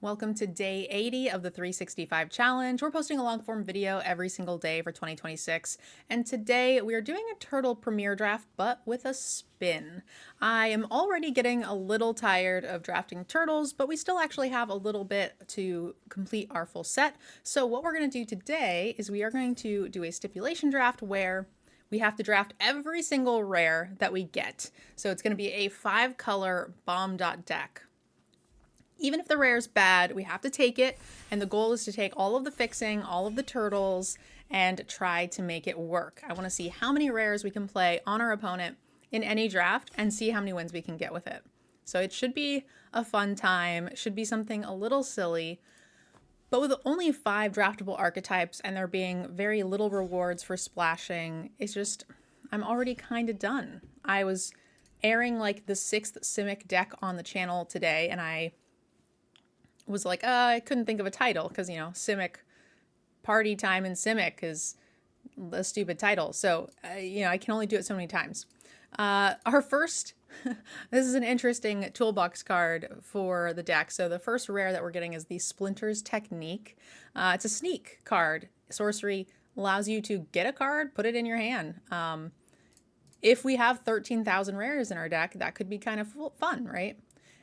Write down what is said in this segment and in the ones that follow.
Welcome to day 80 of the 365 challenge. We're posting a long form video every single day for 2026, and today we are doing a turtle premiere draft, but with a spin. I am already getting a little tired of drafting turtles, but we still actually have a little bit to complete our full set. So what we're going to do today is we are going to do a stipulation draft where we have to draft every single rare that we get. So it's going to be a 5-color bomb dot deck. Even if the rare is bad, we have to take it, and the goal is to take all of the fixing, all of the turtles, and try to make it work. I want to see how many rares we can play on our opponent in any draft and see how many wins we can get with it. So it should be a fun time, it should be something a little silly, but with only 5 draftable archetypes and there being very little rewards for splashing, it's just, I'm already kind of done. I was airing like the 6th Simic deck on the channel today, and I was like, I couldn't think of a title because, you know, Simic party time in Simic is a stupid title. So, you know, I can only do it so many times. Our first, this is an interesting toolbox card for the deck. So the first rare that we're getting is the Splinter's Technique. It's a sneak card. Sorcery allows you to get a card, put it in your hand. If we have 13,000 rares in our deck, that could be kind of fun, right?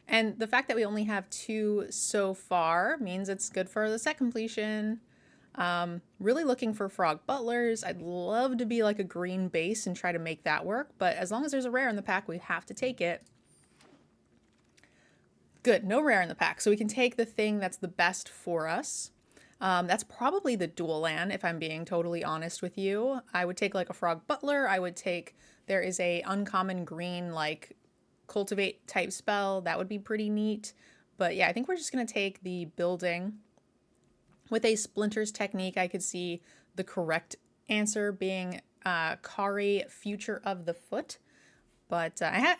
And the fact that we only have 2 so far means it's good for the set completion. Really looking for Frog Butlers. I'd love to be like a green base and try to make that work, but as long as there's a rare in the pack, we have to take it. Good, no rare in the pack, so we can take the thing that's the best for us. That's probably the dual land, if I'm being totally honest with you. I would take like a Frog Butler. I would take, there is a uncommon green like cultivate type spell. That would be pretty neat. But yeah, I think we're just going to take the building. With a Splinter's Technique, I could see the correct answer being Kari, Future of the Foot. But I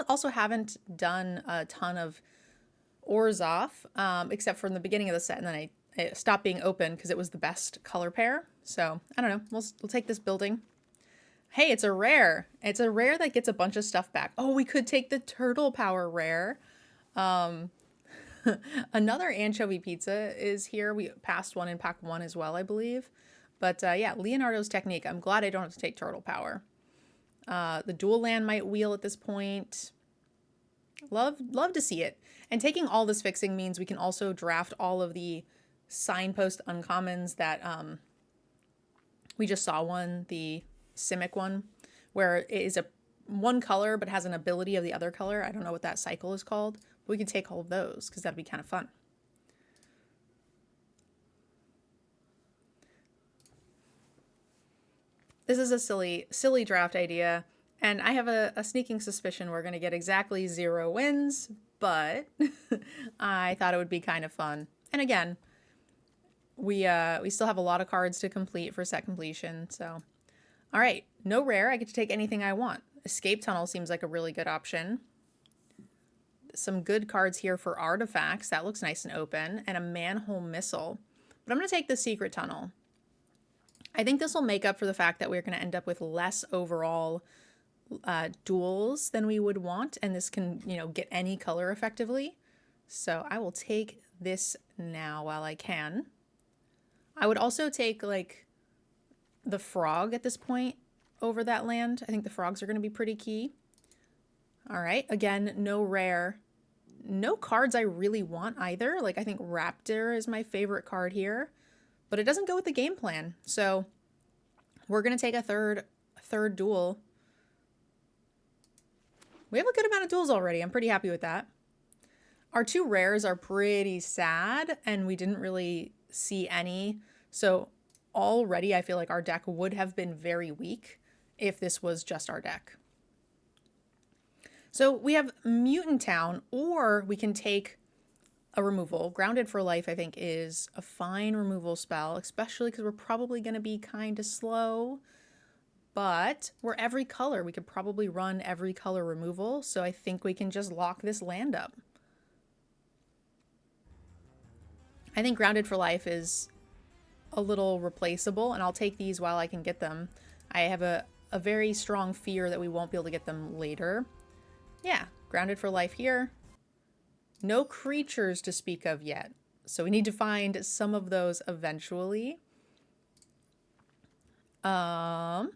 also haven't done a ton of Orzhov, except for in the beginning of the set, and then I stopped being open because it was the best color pair. So I don't know. We'll take this building. Hey, it's a rare. It's a rare that gets a bunch of stuff back. Oh, we could take the Turtle Power rare. Another Anchovy Pizza is here. We passed one in pack 1 as well, I believe. But yeah, Leonardo's Technique. I'm glad I don't have to take Turtle Power. The dual land might wheel at this point. Love to see it. And taking all this fixing means we can also draft all of the signpost uncommons that we just saw one, the Simic one, where it is a one color but has an ability of the other color. I don't know what that cycle is called. But we can take all of those because that'd be kind of fun. This is a silly draft idea, and I have a sneaking suspicion we're going to get exactly 0 wins, but I thought it would be kind of fun. And again, we still have a lot of cards to complete for set completion, so. All right, no rare. I get to take anything I want. Escape Tunnel seems like a really good option. Some good cards here for artifacts. That looks nice and open. And a Manhole Missile. But I'm going to take the Secret Tunnel. I think this will make up for the fact that we're going to end up with less overall duels than we would want. And this can, you know, get any color effectively. So I will take this now while I can. I would also take, like, the frog at this point over that land. I think the frogs are going to be pretty key. All right, again, no rare. No cards I really want either. Like, I think Raptor is my favorite card here, but it doesn't go with the game plan. So we're going to take a third duel. We have a good amount of duels already. I'm pretty happy with that. Our 2 rares are pretty sad, and we didn't really see any. So already I feel like our deck would have been very weak if this was just our deck. So we have Mutant Town, or we can take a removal. Grounded for Life, I think, is a fine removal spell, especially because we're probably going to be kind of slow. But we're every color. We could probably run every color removal, so I think we can just lock this land up. I think Grounded for Life is a little replaceable, and I'll take these while I can get them. I have a very strong fear that we won't be able to get them later. Yeah, Grounded for Life here. No creatures to speak of yet. So we need to find some of those eventually. Now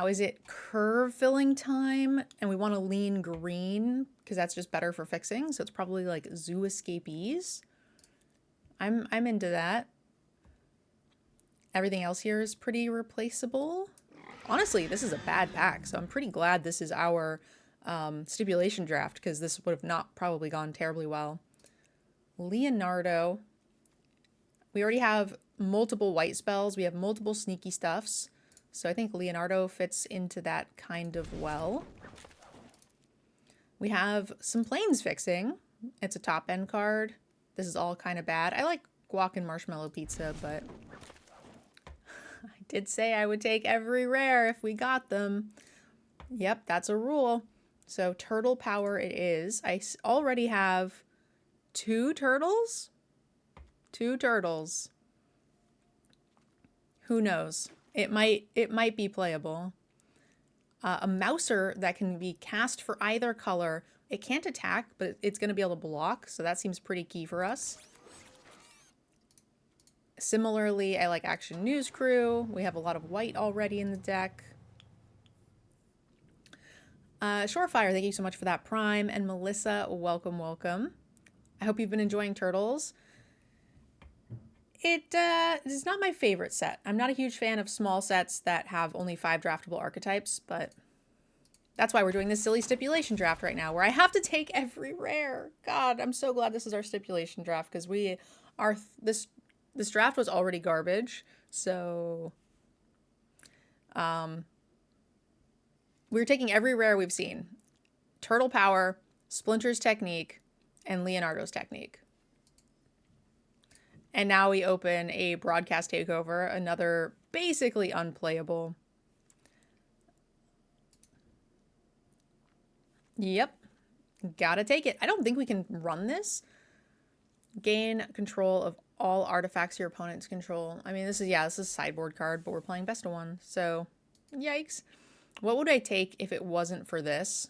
is it curve filling time? And we want to lean green because that's just better for fixing. So it's probably like zoo escapees. I'm into that. Everything else here is pretty replaceable. Honestly, this is a bad pack, so I'm pretty glad this is our stipulation draft because this would have not probably gone terribly well. Leonardo. We already have multiple white spells. We have multiple sneaky stuffs. So I think Leonardo fits into that kind of well. We have some planes fixing. It's a top end card. This is all kind of bad. I like guac and marshmallow pizza, but I did say I would take every rare if we got them. Yep, that's a rule. So turtle power it is. I already have 2 turtles. 2 turtles. Who knows? It might be playable. A Mouser that can be cast for either color. It can't attack, but it's going to be able to block, so that seems pretty key for us. Similarly, I like Action News Crew. We have a lot of white already in the deck. Shorefire, thank you so much for that Prime. And Melissa, welcome, welcome. I hope you've been enjoying Turtles. It is not my favorite set. I'm not a huge fan of small sets that have only 5 draftable archetypes, but that's why we're doing this silly stipulation draft right now, where I have to take every rare. God, I'm so glad this is our stipulation draft, because we are this draft was already garbage. So we're taking every rare we've seen. Turtle Power, Splinter's Technique, and Leonardo's Technique. And now we open a Broadcast Takeover, another basically unplayable. Yep. Gotta take it. I don't think we can run this. Gain control of all artifacts your opponents control. I mean, this is a sideboard card, but we're playing best of 1. So, yikes. What would I take if it wasn't for this?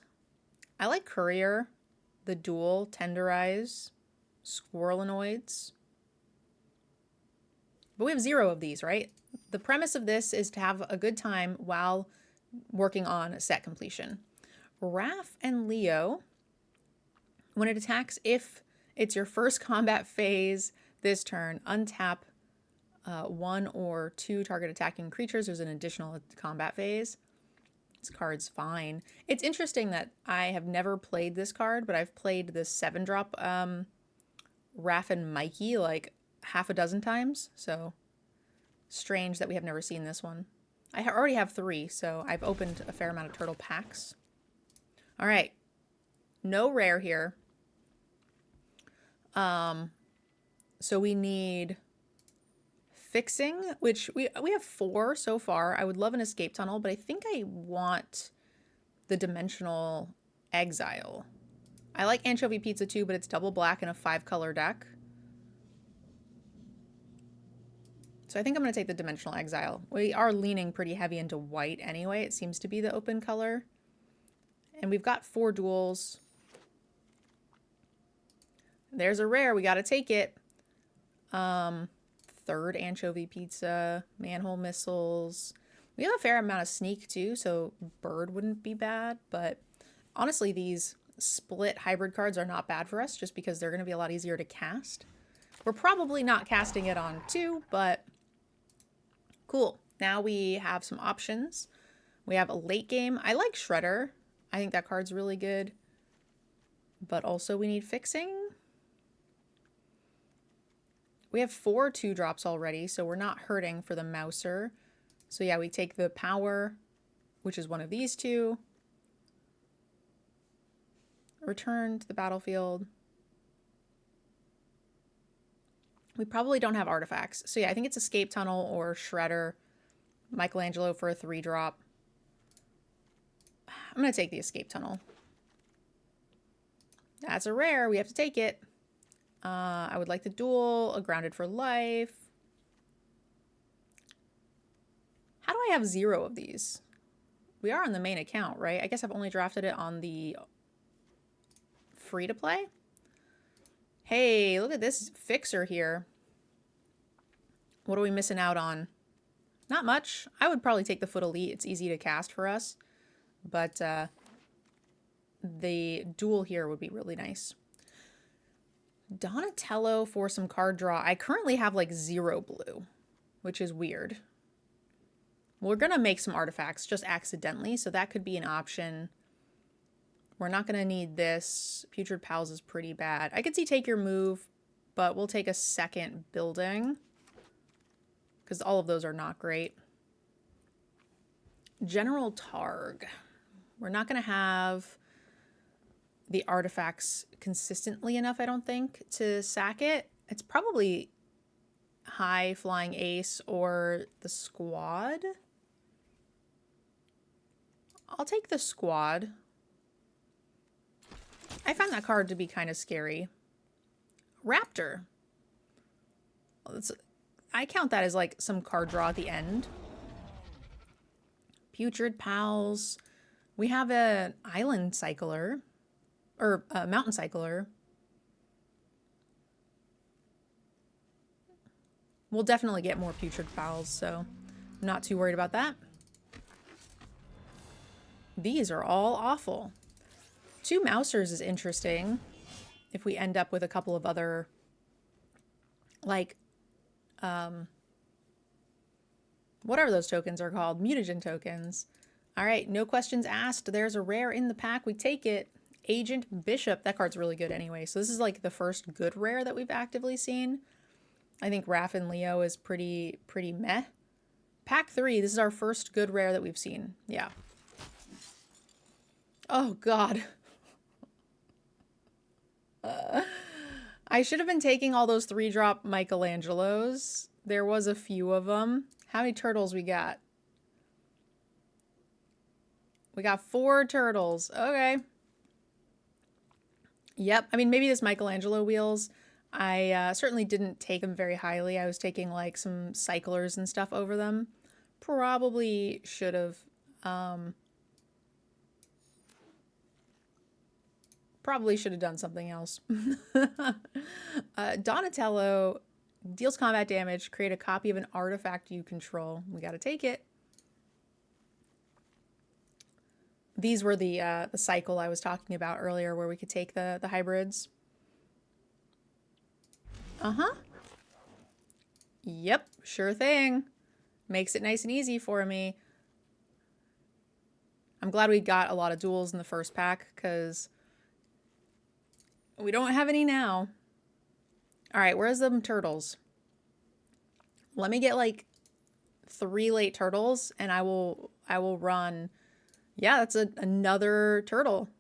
I like Courier, the Duel, Tenderize, Squirrelinoids. But we have 0 of these, right? The premise of this is to have a good time while working on set completion. Raph and Leo, when it attacks, if it's your first combat phase this turn, untap 1 or 2 target attacking creatures. There's an additional combat phase. This card's fine. It's interesting that I have never played this card, but I've played this 7-drop Raph and Mikey like half a dozen times. So strange that we have never seen this one. I already have 3, so I've opened a fair amount of turtle packs. All right. No rare here. So we need fixing, which we have 4 so far. I would love an escape tunnel, but I think I want the dimensional exile. I like anchovy pizza too, but it's double black in a 5-color deck. So I think I'm going to take the dimensional exile. We are leaning pretty heavy into white anyway. It seems to be the open color. And we've got 4 duels. There's a rare. We got to take it. 3rd anchovy pizza, manhole missiles. We have a fair amount of sneak too, so bird wouldn't be bad. But honestly, these split hybrid cards are not bad for us just because they're going to be a lot easier to cast. We're probably not casting it on 2, but cool. Now we have some options. We have a late game. I like Shredder. I think that card's really good. But also we need fixing. We have 4 2-drops already, so we're not hurting for the Mouser. So yeah, we take the power, which is one of these 2. Return to the battlefield. We probably don't have artifacts. So yeah, I think it's Escape Tunnel or Shredder. Michelangelo for a 3-drop. I'm going to take the Escape Tunnel. That's a rare. We have to take it. I would like the Duel, a Grounded for Life. How do I have 0 of these? We are on the main account, right? I guess I've only drafted it on the free-to-play. Hey, look at this fixer here. What are we missing out on? Not much. I would probably take the Foot Elite. It's easy to cast for us. But the duel here would be really nice. Donatello for some card draw. I currently have like 0 blue, which is weird. We're going to make some artifacts just accidentally, so that could be an option. We're not going to need this. Putrid Pals is pretty bad. I could see Take Your Move, but we'll take a second building because all of those are not great. General Targ. We're not going to have the artifacts consistently enough, I don't think, to sack it. It's probably High Flying Ace or the Squad. I'll take the Squad. I found that card to be kind of scary. Raptor. I count that as like some card draw at the end. Putrid Pals. We have an Island Cycler. Or a Mountain Cycler. We'll definitely get more Putrid Pals, so I'm not too worried about that. These are all awful. 2 Mousers is interesting. If we end up with a couple of other, like, whatever those tokens are called, mutagen tokens. All right, no questions asked. There's a rare in the pack. We take it. Agent Bishop. That card's really good anyway. So this is like the first good rare that we've actively seen. I think Raph and Leo is pretty meh. Pack 3. This is our first good rare that we've seen. Yeah. Oh, God. I should have been taking all those 3-drop Michelangelos. There was a few of them. How many turtles we got? We got 4 turtles. Okay. Yep. I mean, maybe this Michelangelo wheels. I certainly didn't take them very highly. I was taking like some cyclers and stuff over them. Probably should have. Probably should have done something else. Donatello deals combat damage. Create a copy of an artifact you control. We got to take it. These were the cycle I was talking about earlier, where we could take the hybrids. Yep, sure thing. Makes it nice and easy for me. I'm glad we got a lot of duels in the first pack, because we don't have any now. All right, where's them turtles? Let me get like 3 late turtles, and I will run. Yeah, that's another turtle.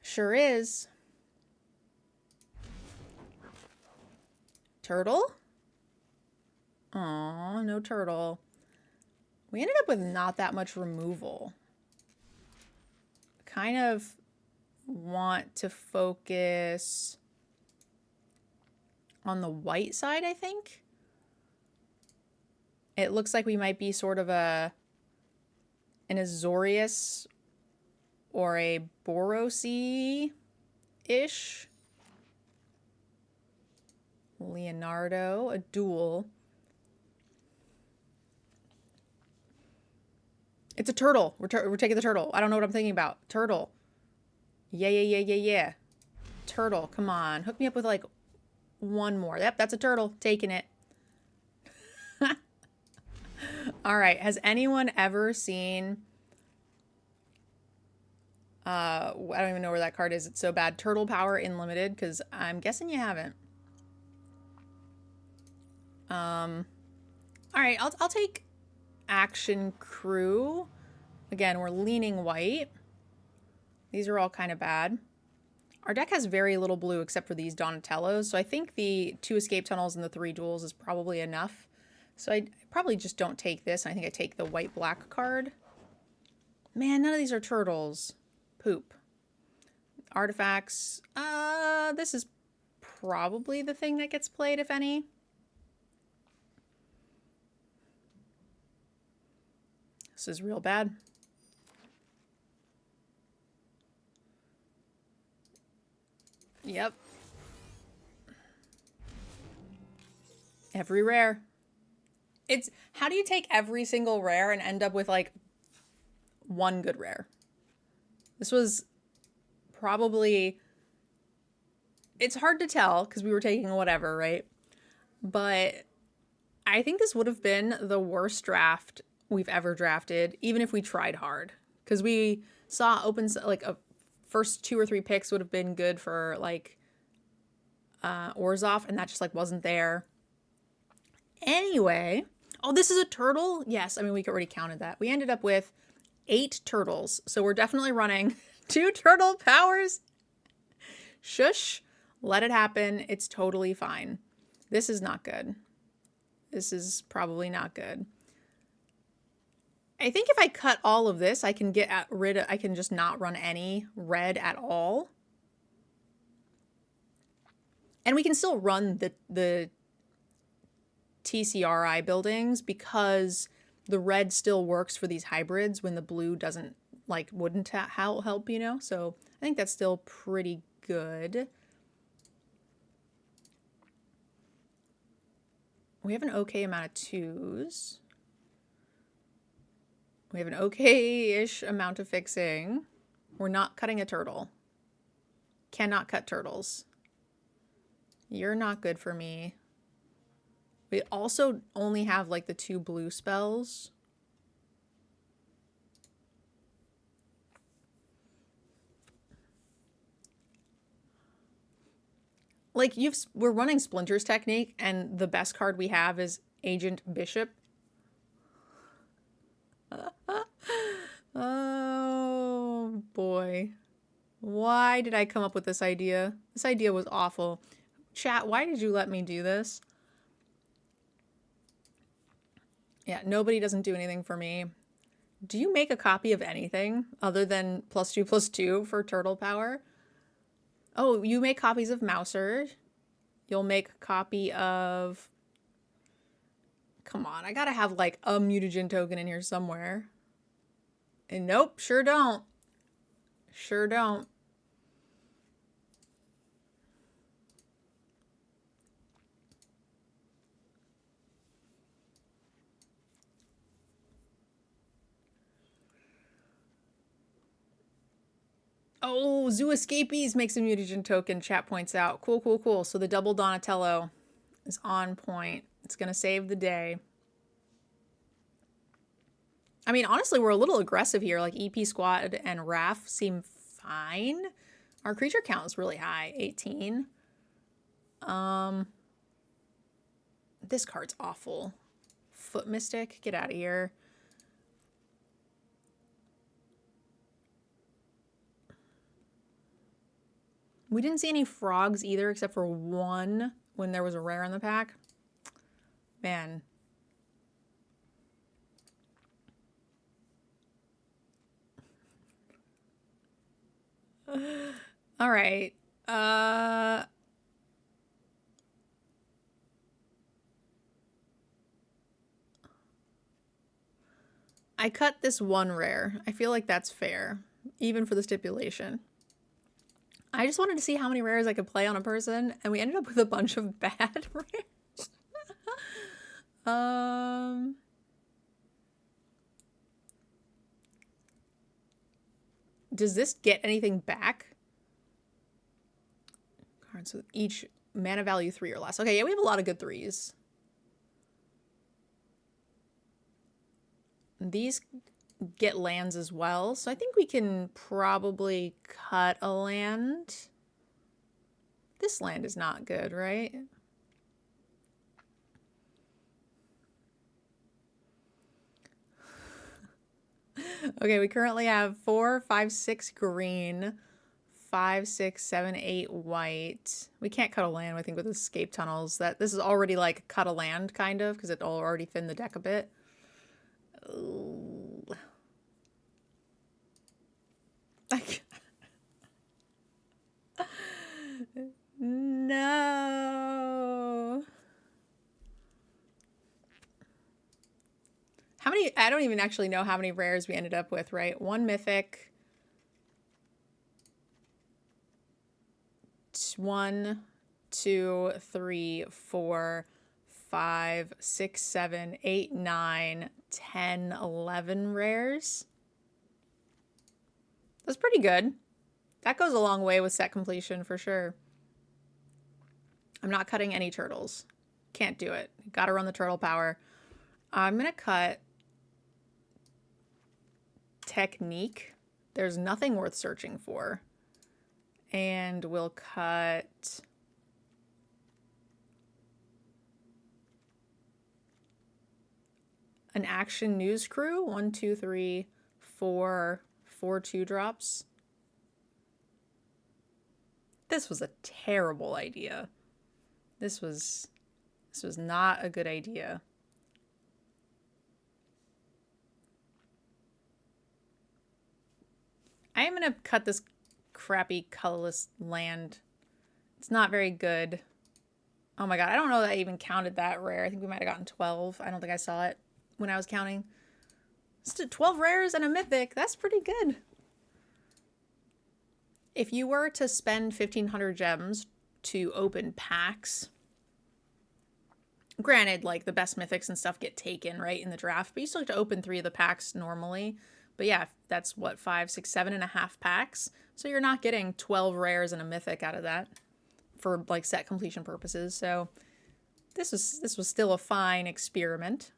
Sure is. Turtle? Aw, no turtle. We ended up with not that much removal. Kind of want to focus on the white side, I think. It looks like we might be sort of an Azorius or a Boros-y-ish. Leonardo, a duel. It's a turtle. We're taking the turtle. I don't know what I'm thinking about. Turtle. Yeah. Turtle, come on. Hook me up with like 1 more. Yep, that's a turtle. Taking it. All right. Has anyone ever seen... I don't even know where that card is. It's so bad. Turtle Power Unlimited, because I'm guessing you haven't. All right, I'll take Action Crew. Again, we're leaning white. These are all kind of bad. Our deck has very little blue except for these Donatellos, so I think the 2 escape tunnels and the 3 duels is probably enough. So I probably just don't take this, and I think I take the white-black card. Man, none of these are turtles. Poop. Artifacts. This is probably the thing that gets played, if any. This is real bad. Yep. Every rare. It's, how do you take every single rare and end up with like one good rare? This was probably, it's hard to tell because we were taking whatever, right? But I think this would have been the worst draft we've ever drafted, even if we tried hard. Because we saw opens, like a first 2 or 3 picks would have been good for like Orzhov, and that just like wasn't there. Anyway, oh, this is a turtle? Yes, I mean, we already counted that. We ended up with 8 turtles. So we're definitely running 2 turtle powers. Shush. Let it happen. It's totally fine. This is not good. This is probably not good. I think if I cut all of this, I can get rid of, I can just not run any red at all. And we can still run the TCRI buildings because the red still works for these hybrids when the blue doesn't, like, wouldn't help, you know? So I think that's still pretty good. We have an okay amount of 2s. We have an okay-ish amount of fixing. We're not cutting a turtle. Cannot cut turtles. You're not good for me. We also only have like the 2 blue spells. Like we're running Splinter's Technique and the best card we have is Agent Bishop. Oh boy. Why did I come up with this idea? This idea was awful. Chat, why did you let me do this? Yeah, nobody doesn't do anything for me. Do you make a copy of anything other than +2/+2 for turtle power? Oh, you make copies of Mouser. You'll make a copy of... Come on, I gotta have like a mutagen token in here somewhere. And nope, sure don't. Sure don't. Oh, Zoo Escapees makes a mutagen token, chat points out. Cool, cool, cool. So the double Donatello is on point. It's going to save the day. I mean, honestly, we're a little aggressive here. Like EP Squad and Raph seem fine. Our creature count is really high, 18. This card's awful. Foot Mystic, get out of here. We didn't see any frogs either, except for one when there was a rare in the pack. Man. All right. I cut this one rare. I feel like that's fair, even for the stipulation. I just wanted to see how many rares I could play on a person, and we ended up with a bunch of bad rares. Does this get anything back? Cards with each mana value 3 or less. Okay, yeah, we have a lot of good 3s. These get lands as well, so I think we can probably cut a land. This land is not good, right? Okay, we currently have 4, 5, 6 green, 5, 6, 7, 8 white. We can't cut a land, I think, with escape tunnels. This is already like cut a land, kind of, because it'll already thin the deck a bit. Ooh. No. How many? I don't even actually know how many rares we ended up with, right? 1 mythic. 1, 2, 3, 4, 5, 6, 7, 8, 9, 10, 11 rares. That's pretty good. That goes a long way with set completion for sure. I'm not cutting any turtles. Can't do it. Gotta run the turtle power. I'm gonna cut technique. There's nothing worth searching for. And we'll cut an action news crew. 1, 2, 3, 4 2-drops. This was a terrible idea. This was not a good idea. I am going to cut this crappy colorless land. It's not very good. Oh my god, I don't know that I even counted that rare. I think we might have gotten 12. I don't think I saw it when I was counting. It's 12 rares and a mythic. That's pretty good. If you were to spend 1,500 gems to open packs, granted, like, the best mythics and stuff get taken, right, in the draft, but you still have to open 3 of the packs normally. But yeah, that's what, 5, 6, 7.5 packs. So you're not getting 12 rares and a mythic out of that for, like, set completion purposes. So this was still a fine experiment.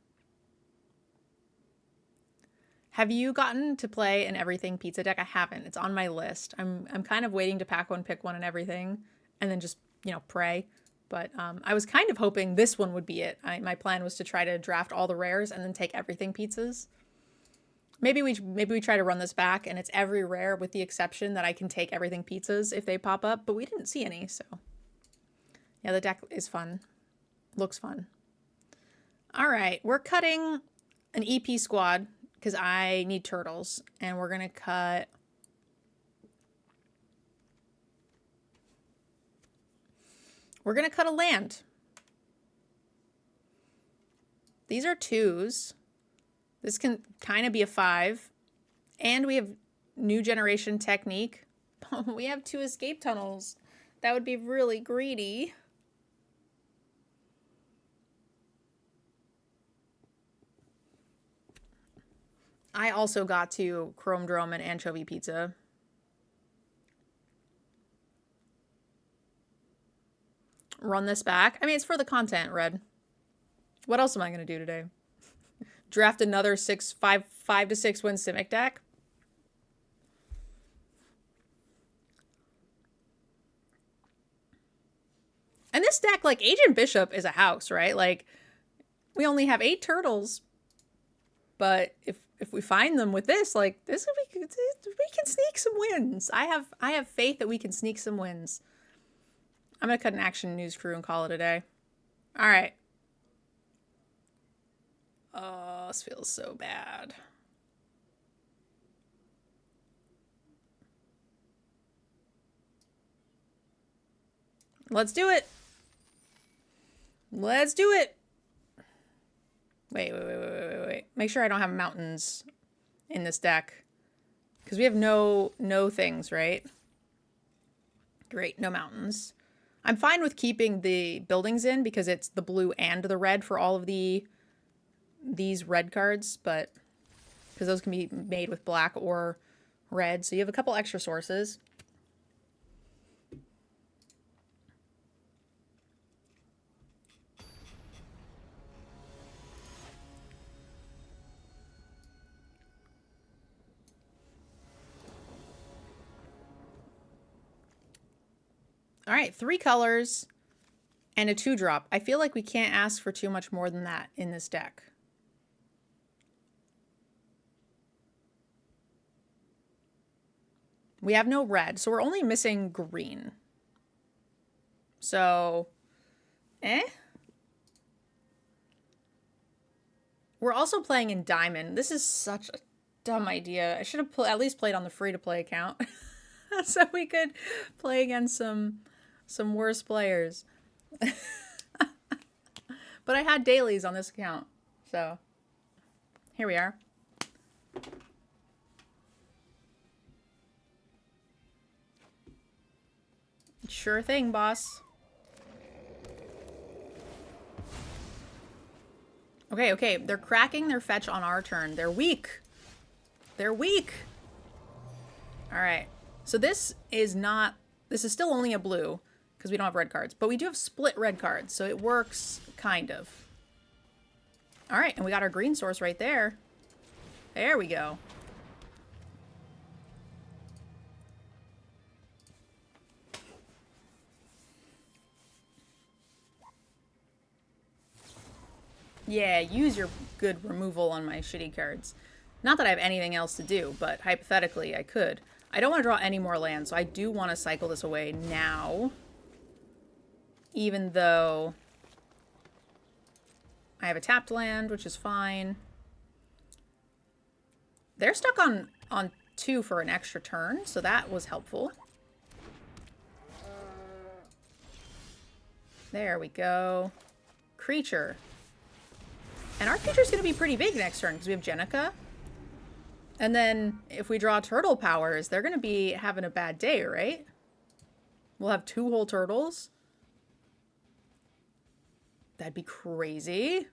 Have you gotten to play an everything pizza deck? I haven't. It's on my list. I'm kind of waiting to pack one, pick one, and everything, and then just, you know, pray. But I was kind of hoping this one would be it. My plan was to try to draft all the rares and then take everything pizzas. Maybe we try to run this back, and it's every rare with the exception that I can take everything pizzas if they pop up. But we didn't see any, so yeah, the deck is fun. Looks fun. All right, we're cutting an EP squad, because I need turtles, and we're gonna cut a land. These are 2s. This can kind of be a 5, and we have new generation technique. We have 2 escape tunnels. That would be really greedy. I also got to Chrome Drum and Anchovy Pizza. Run this back. I mean, it's for the content, Red. What else am I going to do today? Draft another 5 to 6 win Simic deck? And this deck, like, Agent Bishop is a house, right? Like, we only have 8 turtles. But if we find them with this, like, we can sneak some wins. I have faith that we can sneak some wins. I'm gonna cut an action news crew and call it a day. All right. Oh, this feels so bad. Let's do it. Let's do it. Wait. Make sure I don't have mountains in this deck. Because we have no things, right? Great, no mountains. I'm fine with keeping the buildings in because it's the blue and the red for all of these red cards, but because those can be made with black or red. So you have a couple extra sources. All right, 3 colors and a 2-drop. I feel like we can't ask for too much more than that in this deck. We have no red, so we're only missing green. So, We're also playing in diamond. This is such a dumb idea. I should have at least played on the free-to-play account. So we could play against some worse players. But I had dailies on this account, so here we are. Sure thing, boss. Okay, okay. They're cracking their fetch on our turn. They're weak. They're weak. All right. So this is still only a blue because we don't have red cards, but we do have split red cards, so it works kind of. All right, and we got our green source right there. There we go. Yeah, use your good removal on my shitty cards. Not that I have anything else to do, but hypothetically I could. I don't want to draw any more lands, so I do want to cycle this away now. Even though I have a tapped land, which is fine. They're stuck on 2 for an extra turn, so that was helpful. There we go. Creature. And our creature's going to be pretty big next turn because we have Jenica. And then if we draw turtle powers, they're going to be having a bad day, right? We'll have 2 whole turtles. That'd be crazy.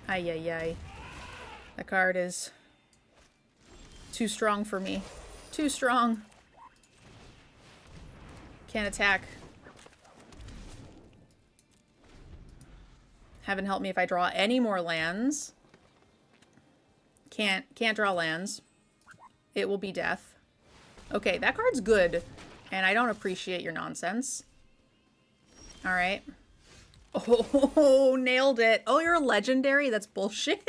Ay, ay, ay. That card is too strong for me. Too strong. Can't attack. Heaven help me if I draw any more lands. Can't draw lands. It will be death. Okay, that card's good, and I don't appreciate your nonsense. All right. Oh, nailed it. Oh, you're a legendary? That's bullshit.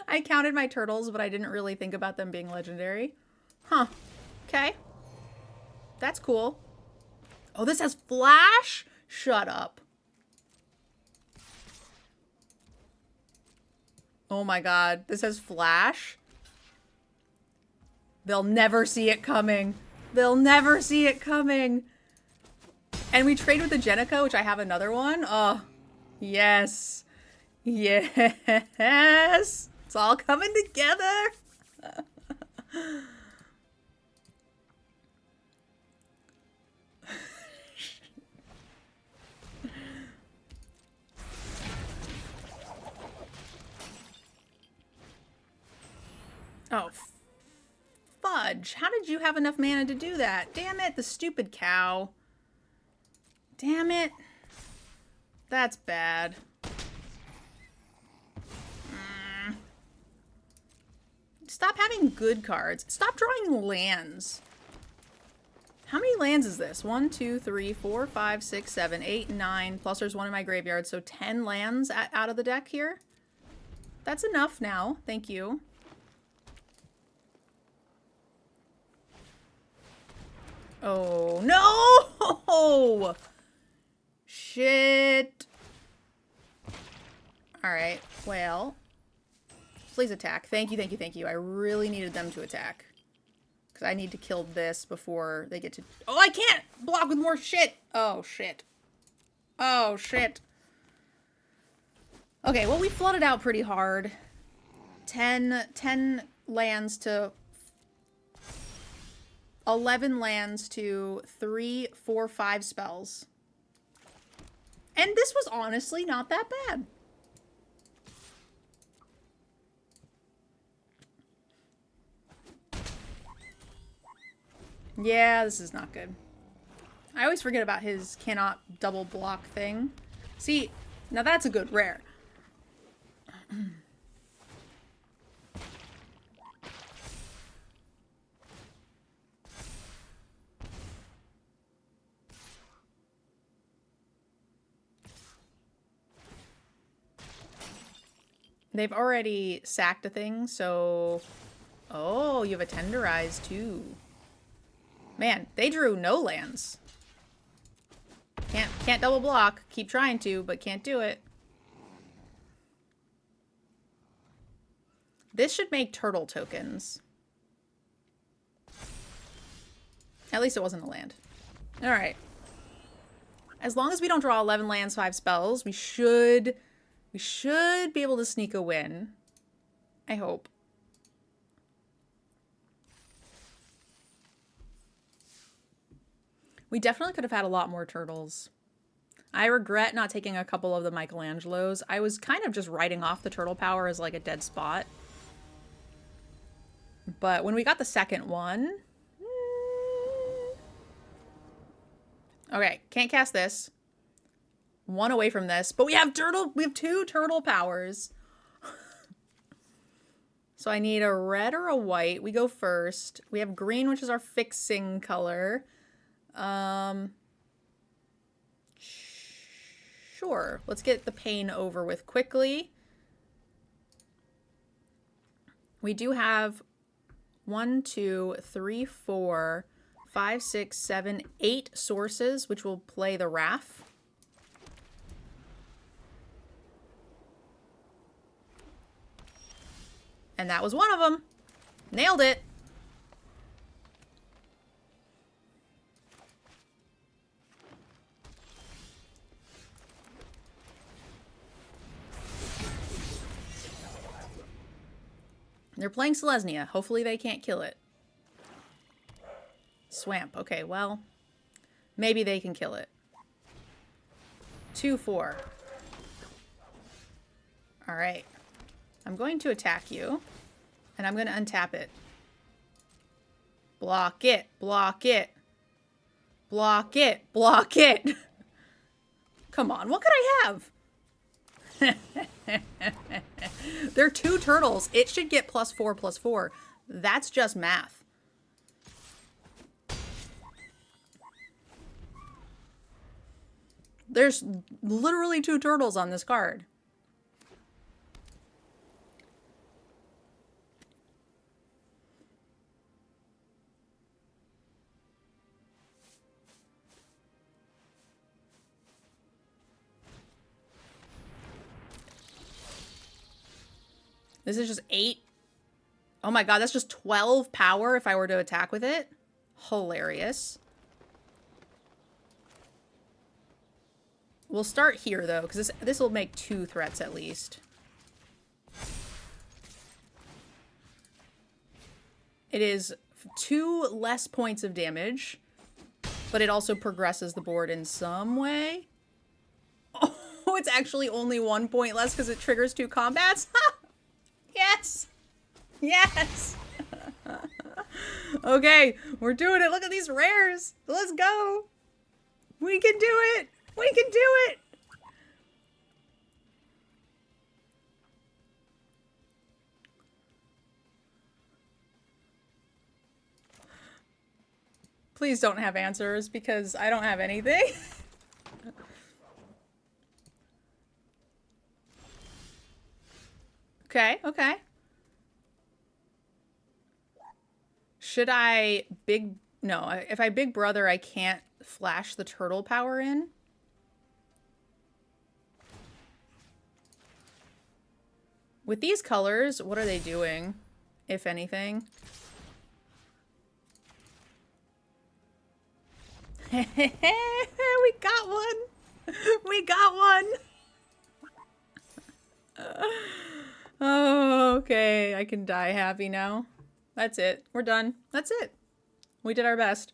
I counted my turtles, but I didn't really think about them being legendary. Huh. Okay. That's cool. Oh, this has flash? Shut up. Oh my god. This has flash? They'll never see it coming. They'll never see it coming. And we trade with the Jenica, which I have another one. Oh, yes. Yes. It's all coming together. Oh, fudge. How did you have enough mana to do that? Damn it, the stupid cow. Damn it. That's bad. Stop having good cards. Stop drawing lands. How many lands is this? 1, 2, 3, 4, 5, 6, 7, 8, 9. Plus there's 1 in my graveyard, so 10 lands out of the deck here. That's enough now. Thank you. Oh, no! Shit. Alright, well. Please attack. Thank you, thank you, thank you. I really needed them to attack. Because I need to kill this before they get to... Oh, I can't block with more shit! Oh, shit. Oh, shit. Okay, well, we flooded out pretty hard. 10 lands to... 11 lands to 3, 4, 5 spells. And this was honestly not that bad. Yeah, this is not good. I always forget about his cannot double block thing. See, now that's a good rare. They've already sacked a thing, so... Oh, you have a Tenderize, too. Man, they drew no lands. Can't double block. Keep trying to, but can't do it. This should make turtle tokens. At least it wasn't a land. Alright. As long as we don't draw 11 lands, 5 spells, we should be able to sneak a win. I hope. We definitely could have had a lot more turtles. I regret not taking a couple of the Michelangelos. I was kind of just writing off the turtle power as like a dead spot. But when we got the second one... Okay, can't cast this. One away from this. But we have two turtle powers. So I need a red or a white. We go first. We have green, which is our fixing color. Sure. Let's get the pain over with quickly. We do have 1, 2, 3, 4, 5, 6, 7, 8 sources, which will play the Wrath. And that was one of them. Nailed it. They're playing Selesnya. Hopefully they can't kill it. Swamp. Okay, well, maybe they can kill it. 2, 4. All right. I'm going to attack you, and I'm going to untap it. Block it. Block it. Block it. Block it. Come on, what could I have? They're 2 turtles. It should get +4/+4. That's just math. There's literally 2 turtles on this card. This is just 8. Oh my god, that's just 12 power if I were to attack with it. Hilarious. We'll start here, though, because this will make 2 threats at least. It is 2 less points of damage, but it also progresses the board in some way. Oh, it's actually only 1 point less because it triggers 2 combats? Yes! Yes! Okay, we're doing it. Look at these rares. Let's go. We can do it. We can do it. Please don't have answers because I don't have anything. Okay, okay. Should I big... No, if I big brother, I can't flash the turtle power in. With these colors, what are they doing, if anything? We got one! We got one! Oh, okay. I can die happy now. That's it. We're done. That's it. We did our best.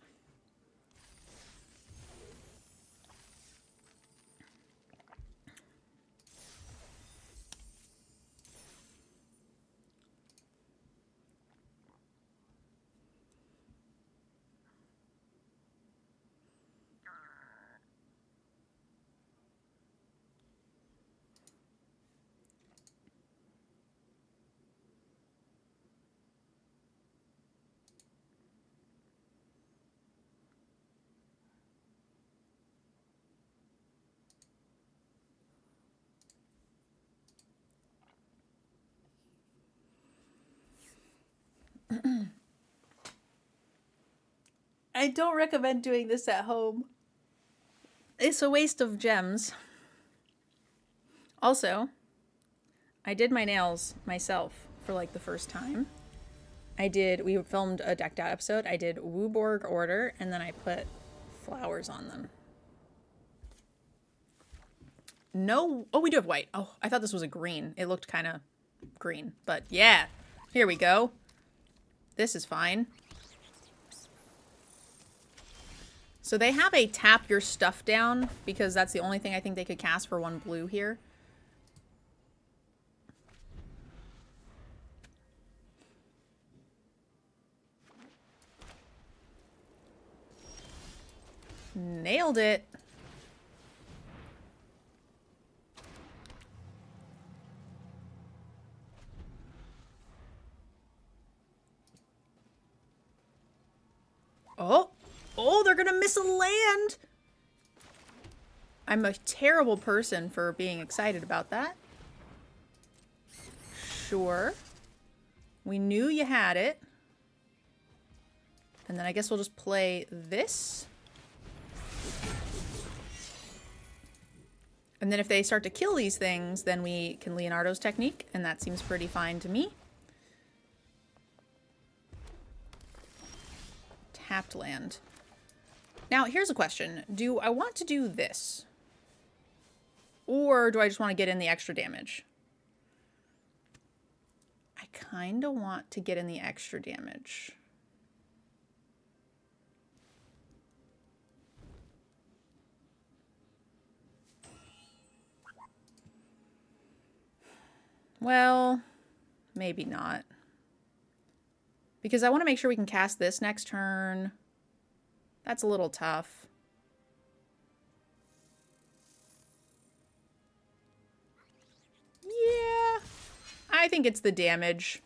I don't recommend doing this at home. It's a waste of gems. Also, I did my nails myself for like the first time. We filmed a decked out episode. I did Wooborg order and then I put flowers on them. No, oh, we do have white. Oh, I thought this was a green. It looked kind of green. But yeah, here we go. This is fine. So they have a tap your stuff down because that's the only thing I think they could cast for 1 blue here. Nailed it. Oh, oh, they're gonna miss a land. I'm a terrible person for being excited about that. Sure. We knew you had it. And then I guess we'll just play this. And then if they start to kill these things, then we can Leonardo's technique, and that seems pretty fine to me. Tapped land. Now, here's a question. Do I want to do this? Or do I just want to get in the extra damage? I kind of want to get in the extra damage. Well, maybe not. Because I want to make sure we can cast this next turn. That's a little tough. Yeah. I think it's the damage.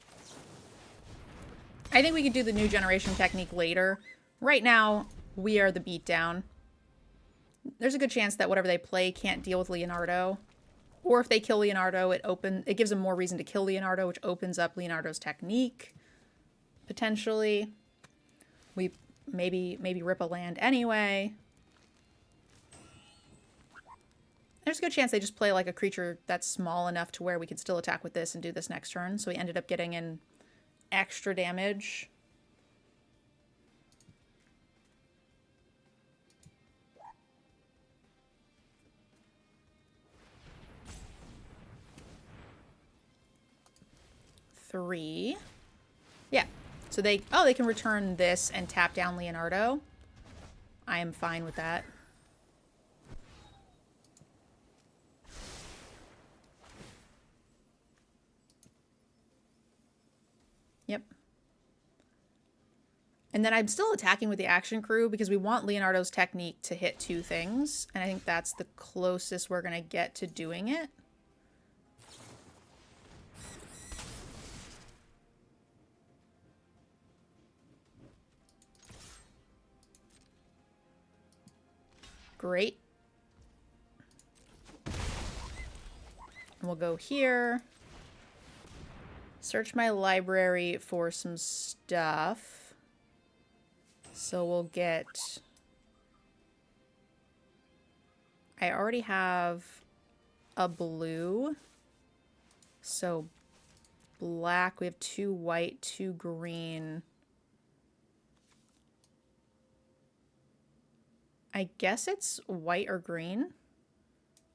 I think we could do the new generation technique later. Right now, we are the beatdown. There's a good chance that whatever they play can't deal with Leonardo. Or if they kill Leonardo, it gives them more reason to kill Leonardo, which opens up Leonardo's technique. Potentially. We maybe rip a land anyway. There's a good chance they just play like a creature that's small enough to where we could still attack with this and do this next turn. So we ended up getting in extra damage. Three. Yeah. So they can return this and tap down Leonardo. I am fine with that. Yep. And then I'm still attacking with the action crew because we want Leonardo's technique to hit 2 things. And I think that's the closest we're going to get to doing it. Great. And we'll go here. Search my library for some stuff. So we'll get... I already have a blue. So black. We have 2 white, 2 green. I guess it's white or green.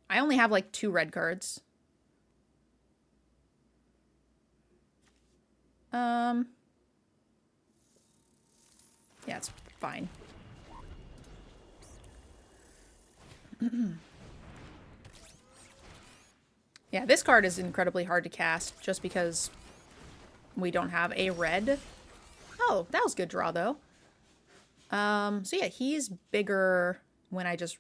I only have like 2 red cards. Yeah, it's fine. Yeah, this card is incredibly hard to cast just because we don't have a red. Oh, that was a good draw though. So yeah, he's bigger when I just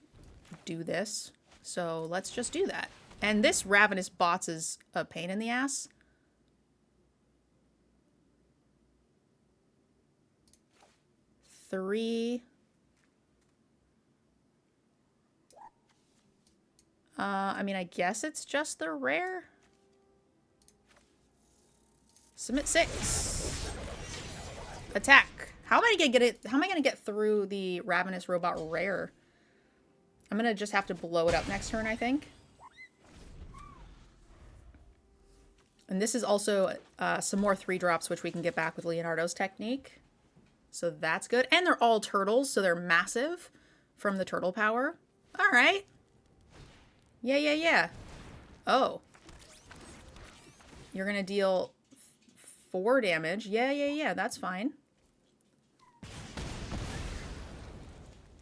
do this. So let's just do that. And this Ravenous Bots is a pain in the ass. Three. I mean, I guess it's just the rare. Submit 6. Attack. How am I gonna get it? How am I gonna get through the Ravenous Robot rare? I'm gonna just have to blow it up next turn, I think. And this is also some more 3-drops, which we can get back with Leonardo's technique. So that's good. And they're all turtles, so they're massive from the turtle power. All right. Yeah. Oh. You're going to deal 4 damage. Yeah, that's fine.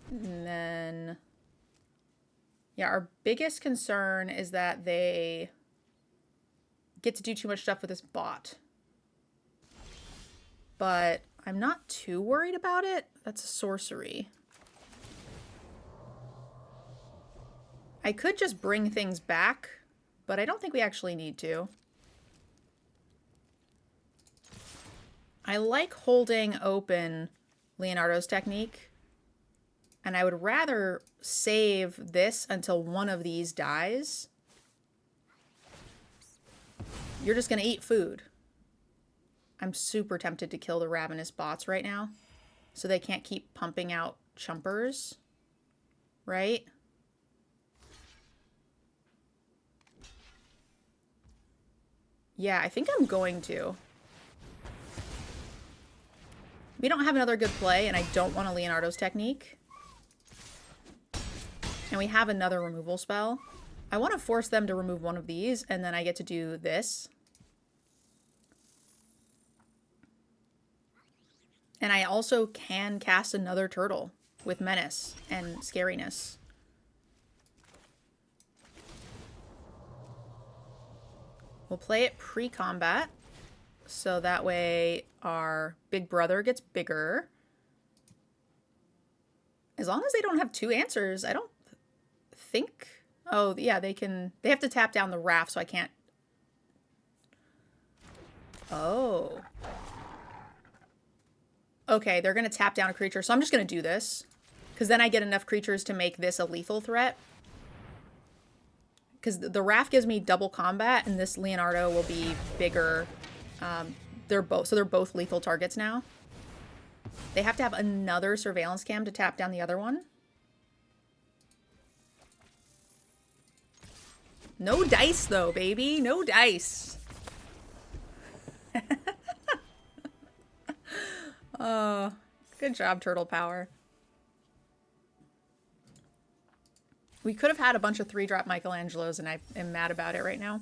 And then... yeah, our biggest concern is that they get to do too much stuff with this bot. But I'm not too worried about it. That's a sorcery. I could just bring things back, but I don't think we actually need to. I like holding open Leonardo's technique, and I would rather save this until one of these dies. You're just going to eat food. I'm super tempted to kill the ravenous bots right now, so they can't keep pumping out chumpers, right? Yeah, I think I'm going to. We don't have another good play, and I don't want a Leonardo's technique. And we have another removal spell. I want to force them to remove one of these, and then I get to do this. And I also can cast another turtle with menace and scariness. We'll play it pre-combat, so that way our big brother gets bigger. As long as they don't have 2 answers, I don't think... oh, yeah, they can... they have to tap down the raft, so I can't... oh. Okay, they're going to tap down a creature, so I'm just going to do this. Because then I get enough creatures to make this a lethal threat. Because the raft gives me double combat, and this Leonardo will be bigger. They're both lethal targets now. They have to have another surveillance cam to tap down the other one. No dice, though, baby. No dice. Oh, good job, Turtle Power. We could have had a bunch of 3-drop Michelangelos, and I am mad about it right now.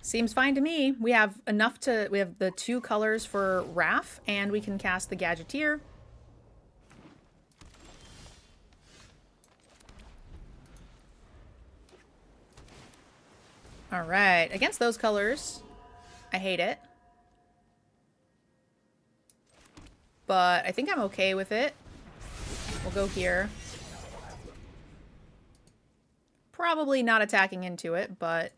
Seems fine to me. We have enough to... we have the 2 colors for Raph, and we can cast the Gadgeteer. Alright, against those colors, I hate it. But I think I'm okay with it. We'll go here. Probably not attacking into it, but...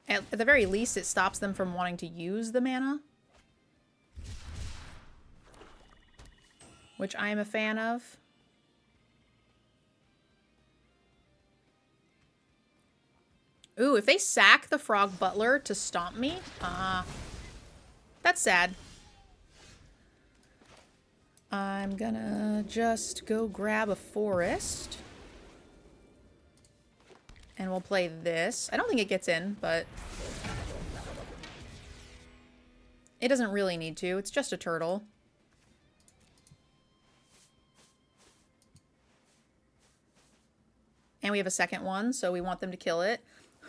at the very least, it stops them from wanting to use the mana. Which I am a fan of. Ooh, if they sack the Frog Butler to stomp me, that's sad. I'm gonna just go grab a forest. And we'll play this. I don't think it gets in, but... it doesn't really need to. It's just a turtle. And we have a second one, so we want them to kill it.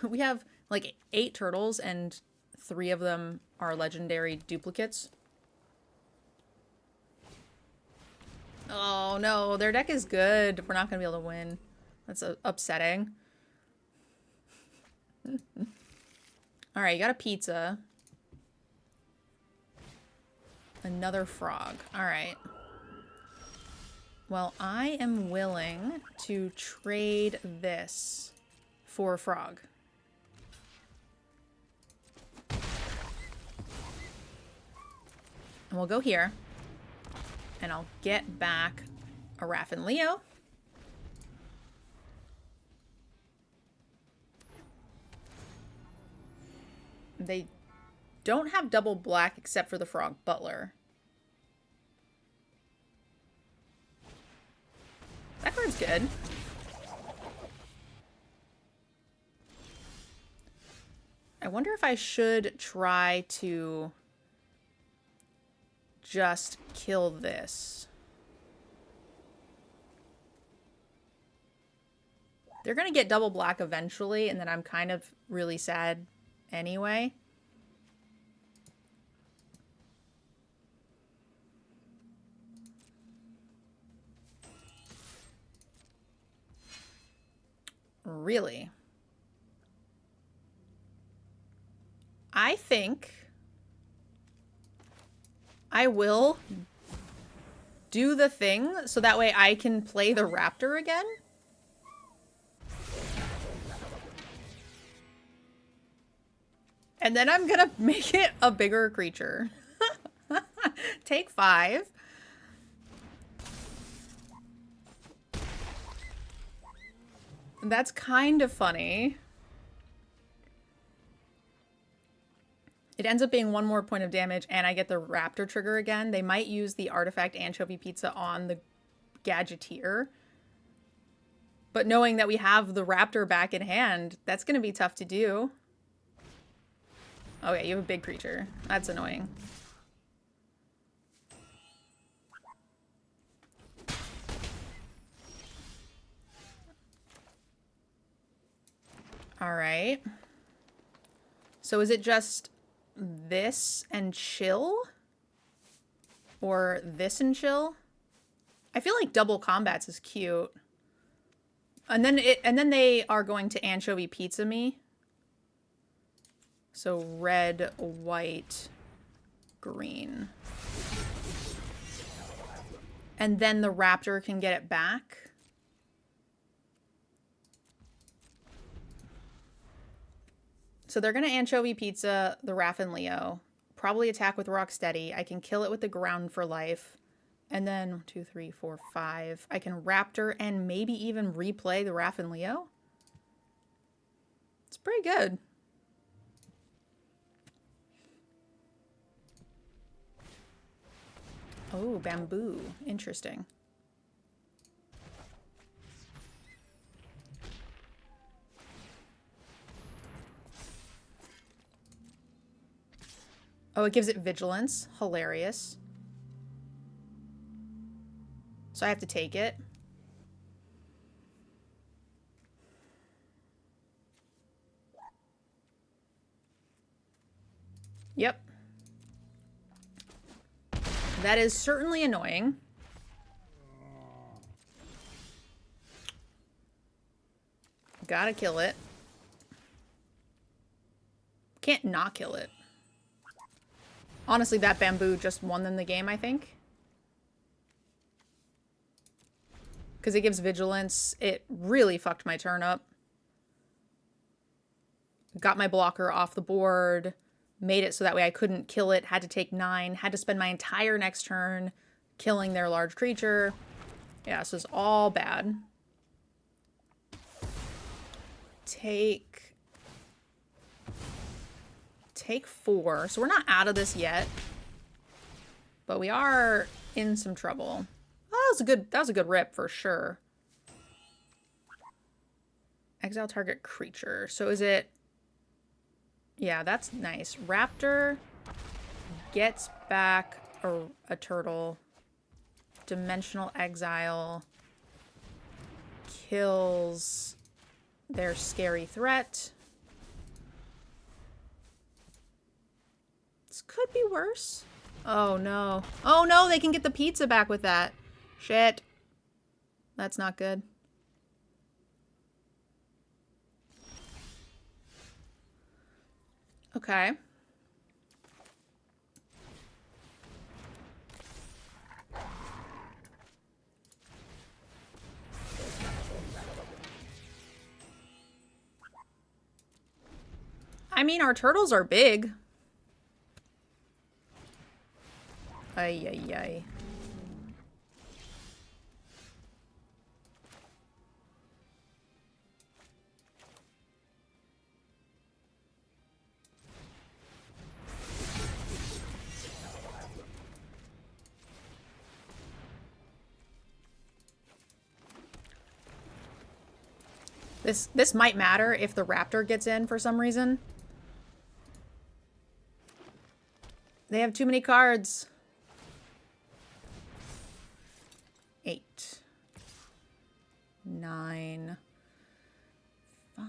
We have like 8 turtles, and 3 of them are legendary duplicates. Oh no, their deck is good. We're not going to be able to win. That's upsetting. Alright, you got a pizza. Another frog. Alright. Well, I am willing to trade this for a frog. And we'll go here. And I'll get back a Raph and Leo. They don't have double black except for the Frog Butler. good. I wonder if I should try to just kill this. They're going to get double black eventually, and then I'm kind of really sad anyway. Really? I think I will do the thing so that way I can play the raptor again. And then I'm gonna make it a bigger creature. Take 5. That's kind of funny. It ends up being 1 more point of damage, and I get the raptor trigger again. They might use the artifact anchovy pizza on the gadgeteer. But knowing that we have the raptor back in hand, that's going to be tough to do. Oh yeah, you have a big creature. That's annoying. All right. So is it just this and chill? Or this and chill? I feel like double combats is cute. And then they are going to anchovy pizza me. So red, white, green. And then the raptor can get it back. So they're going to anchovy pizza the Raph and Leo. Probably attack with Rocksteady. I can kill it with the ground for life. And then 1, 2, 3, 4, 5. I can raptor and maybe even replay the Raph and Leo. It's pretty good. Oh, bamboo. Interesting. Oh, it gives it vigilance. Hilarious. So I have to take it. Yep. That is certainly annoying. Gotta kill it. Can't not kill it. Honestly, that bamboo just won them the game, I think. Because it gives vigilance. It really fucked my turn up. Got my blocker off the board. Made it so that way I couldn't kill it. Had to take 9. Had to spend my entire next turn killing their large creature. Yeah, this is all bad. Take 4. So we're not out of this yet. But we are in some trouble. Oh, that was a good rip for sure. Exile target creature. So is it... Yeah, that's nice. Raptor gets back a turtle. Dimensional exile. Kills their scary threat. This could be worse. Oh no. Oh no, they can get the pizza back with that. Shit. That's not good. Okay. I mean, our turtles are big. Ay, ay, ay. This might matter if the raptor gets in for some reason. They have too many cards. 8, 9, 5.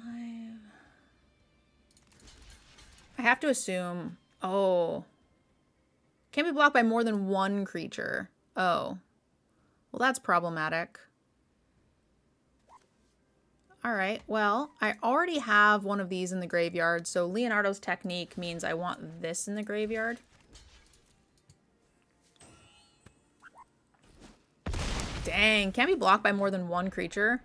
I have to assume. Oh. Can't be blocked by more than one creature. Oh. Well, that's problematic. Alright, well, I already have one of these in the graveyard, so Leonardo's technique means I want this in the graveyard. Dang, can't be blocked by more than one creature.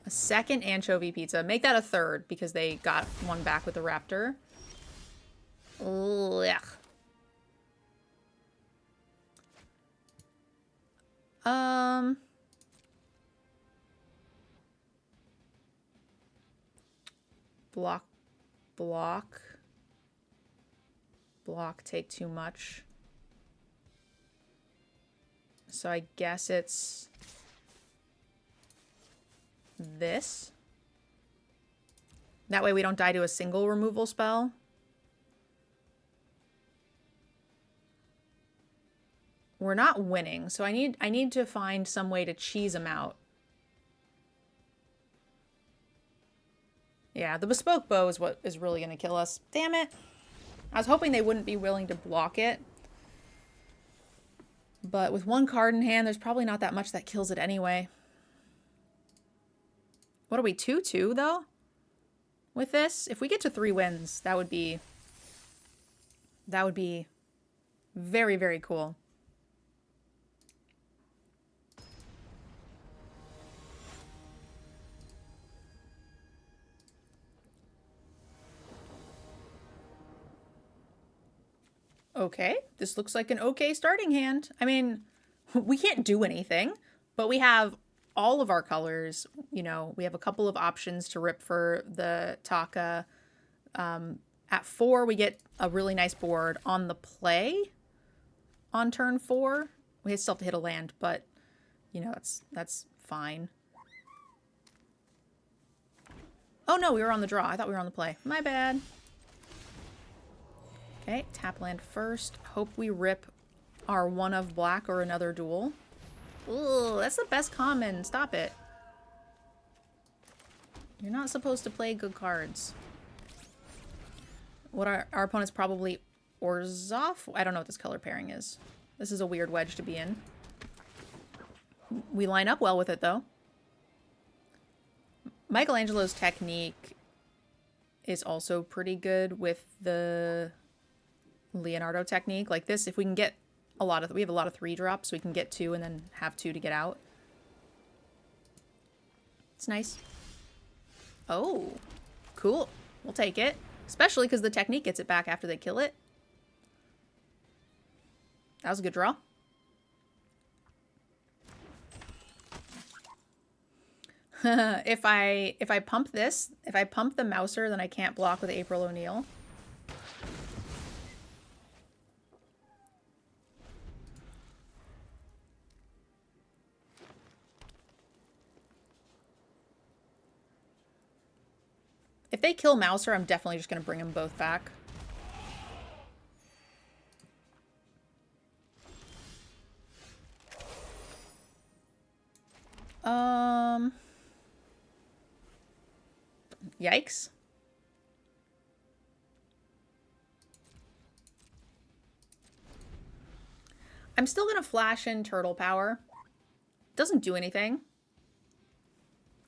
A second anchovy pizza. Make that a third, because they got one back with the raptor. Ugh. Block, take too much. So I guess it's this. That way we don't die to a single removal spell. We're not winning, so I need to find some way to cheese them out. Yeah, the bespoke bow is what is really going to kill us. Damn it. I was hoping they wouldn't be willing to block it. But with one card in hand, there's probably not that much that kills it anyway. What are we, 2-2 though? With this? If we get to 3 wins, that would be very, very cool. Okay, this looks like an okay starting hand. I mean, we can't do anything, but we have all of our colors. You know, we have a couple of options to rip for the Taka. At 4, we get a really nice board on the play on turn 4. We still have to hit a land, but, you know, that's fine. Oh, no, we were on the draw. I thought we were on the play. My bad. Okay, tap land first. Hope we rip our one of black or another duel. Ooh, that's the best common. Stop it. You're not supposed to play good cards. What our opponent's probably Orzhov? I don't know what this color pairing is. This is a weird wedge to be in. We line up well with it, though. Michelangelo's technique is also pretty good with the Leonardo technique. Like this, if we can get a lot of, we have a lot of 3 drops, so we can get 2 and then have 2 to get out. It's nice. Oh, cool. We'll take it. Especially because the technique gets it back after they kill it. That was a good draw. If I pump this, if I pump the Mouser, then I can't block with April O'Neil. If they kill Mouser, I'm definitely just going to bring them both back. Yikes. I'm still going to flash in Turtle Power. Doesn't do anything.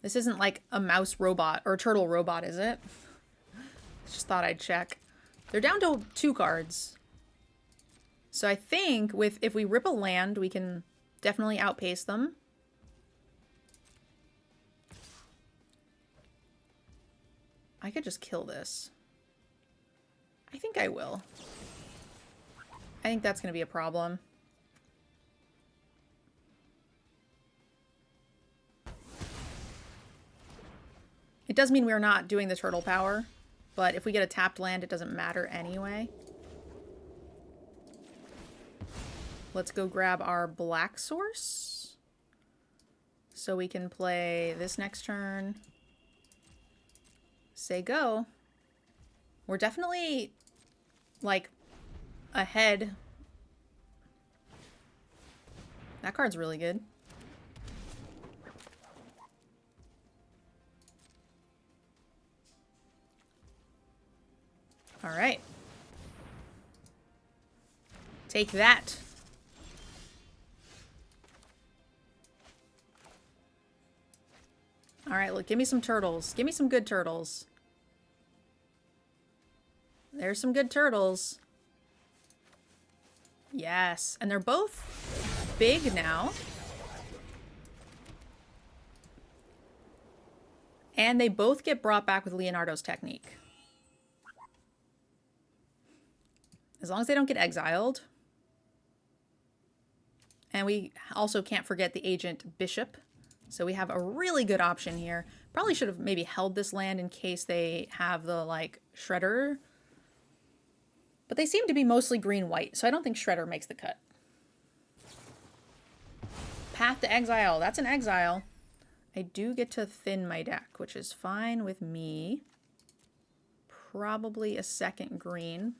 This isn't like a mouse robot or a turtle robot, is it? Just thought I'd check. They're down to 2 cards. So I think if we rip a land, we can definitely outpace them. I could just kill this. I think I will. I think that's going to be a problem. It does mean we're not doing the turtle power, but if we get a tapped land, it doesn't matter anyway. Let's go grab our black source. So we can play this next turn. Say go. We're definitely, like, ahead. That card's really good. All right. Take that. All right, look, give me some turtles. Give me some good turtles. There's some good turtles. Yes, and they're both big now. And they both get brought back with Leonardo's technique. As long as they don't get exiled. And we also can't forget the agent Bishop. So we have a really good option here. Probably should have maybe held this land in case they have the, like, Shredder. But they seem to be mostly green-white, so I don't think Shredder makes the cut. Path to Exile. That's an exile. I do get to thin my deck, which is fine with me. Probably a second green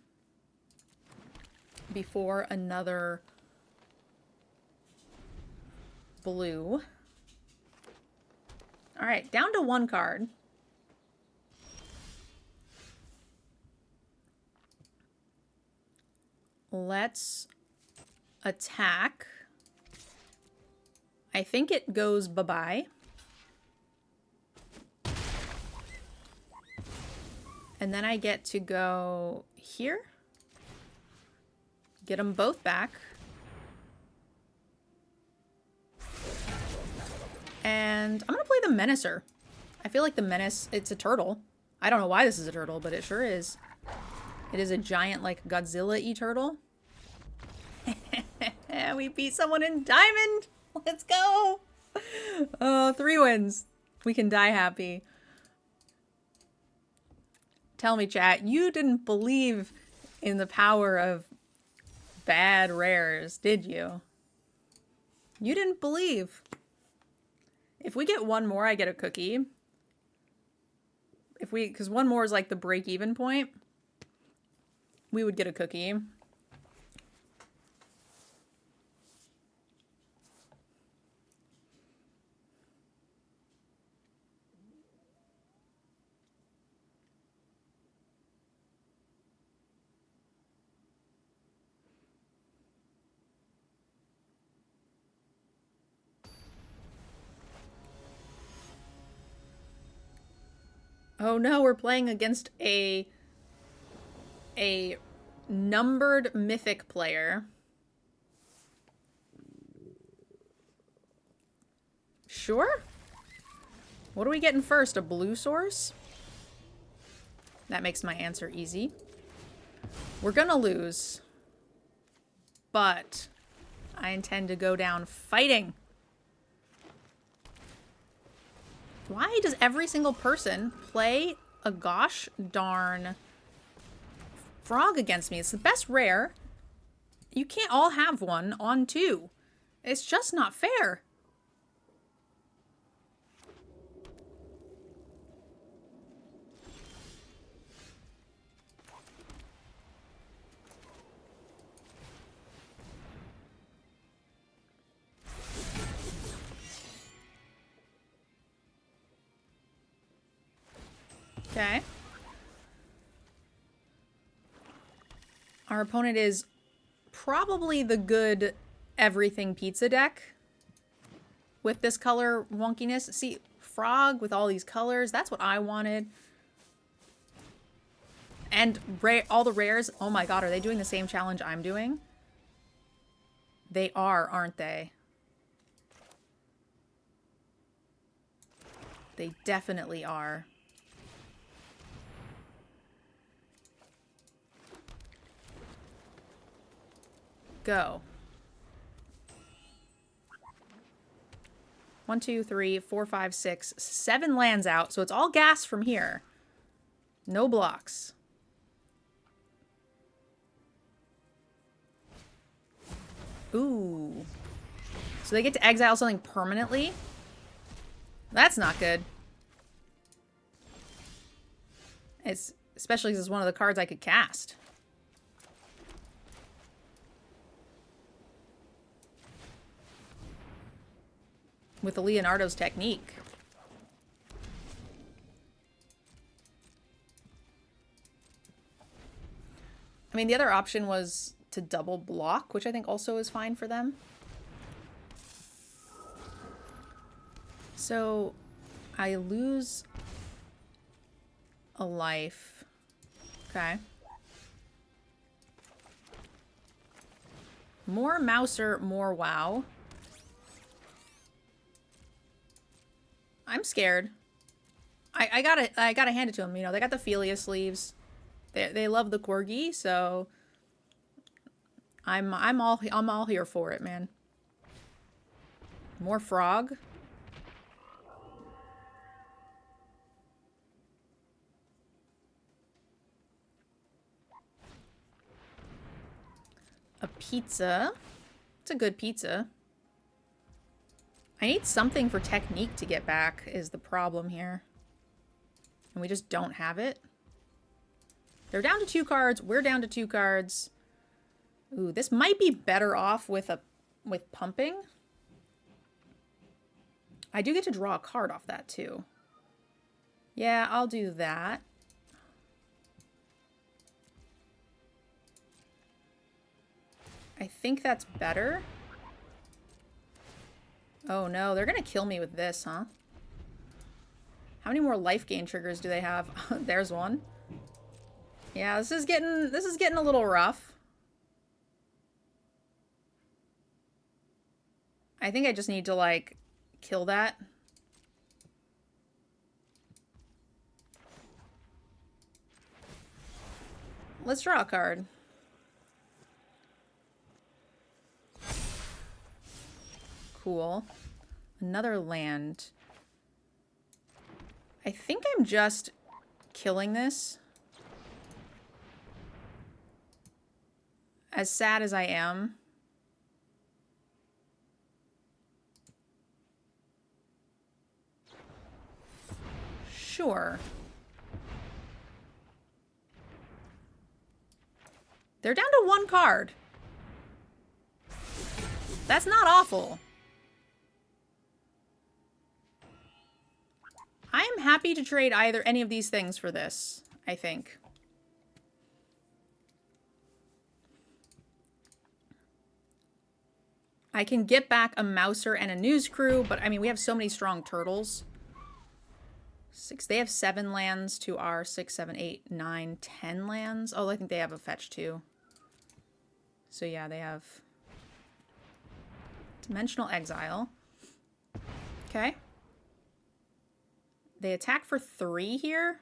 before another blue. All right, down to one card. Let's attack. I think it goes bye-bye. And then I get to go here. Get them both back. And I'm going to play the Menacer. I feel like the Menace, it's a turtle. I don't know why this is a turtle, but it sure is. It is a giant, like, Godzilla-y turtle. We beat someone in Diamond! Let's go! Oh, 3 wins. We can die happy. Tell me, chat, you didn't believe in the power of bad rares, did you? You didn't believe. If we get one more, I get a cookie. Because one more is like the break-even point, we would get a cookie. Oh no, we're playing against a numbered mythic player. Sure? What are we getting first? A blue source? That makes my answer easy. We're gonna lose. But I intend to go down fighting. Why does every single person play a gosh darn frog against me? It's the best rare. You can't all have one on 2. It's just not fair. Okay. Our opponent is probably the good everything pizza deck with this color wonkiness. See, frog with all these colors. That's what I wanted. And all the rares. Oh my god, are they doing the same challenge I'm doing? They are, aren't they? They definitely are. Go. 1, 2, 3, 4, 5, 6, 7 lands out. So it's all gas from here. No blocks. Ooh. So they get to exile something permanently? That's not good. It's especially because it's one of the cards I could cast. With the Leonardo's technique. I mean, the other option was to double block, which I think also is fine for them. So I lose a life. Okay. More Mouser, more WoW. I'm scared. I gotta hand it to them. You know, they got the Philia sleeves. They love the corgi, so I'm all here for it, man. More frog. A pizza. It's a good pizza. I need something for technique to get back is the problem here. And we just don't have it. They're down to 2 cards. We're down to 2 cards. Ooh, this might be better off with pumping. I do get to draw a card off that too. Yeah, I'll do that. I think that's better. Oh no, they're gonna kill me with this, huh? How many more life gain triggers do they have? There's one. Yeah, this is getting a little rough. I think I just need to like kill that. Let's draw a card. Cool. Another land. I think I'm just killing this. As sad as I am. Sure. They're down to 1 card. That's not awful. I am happy to trade any of these things for this, I think. I can get back a Mouser and a News Crew, but I mean, we have so many strong turtles. They have 7 lands to our 6, 7, 8, 9, 10 lands. Oh, I think they have a fetch too. So yeah, they have Dimensional Exile. Okay. They attack for 3 here.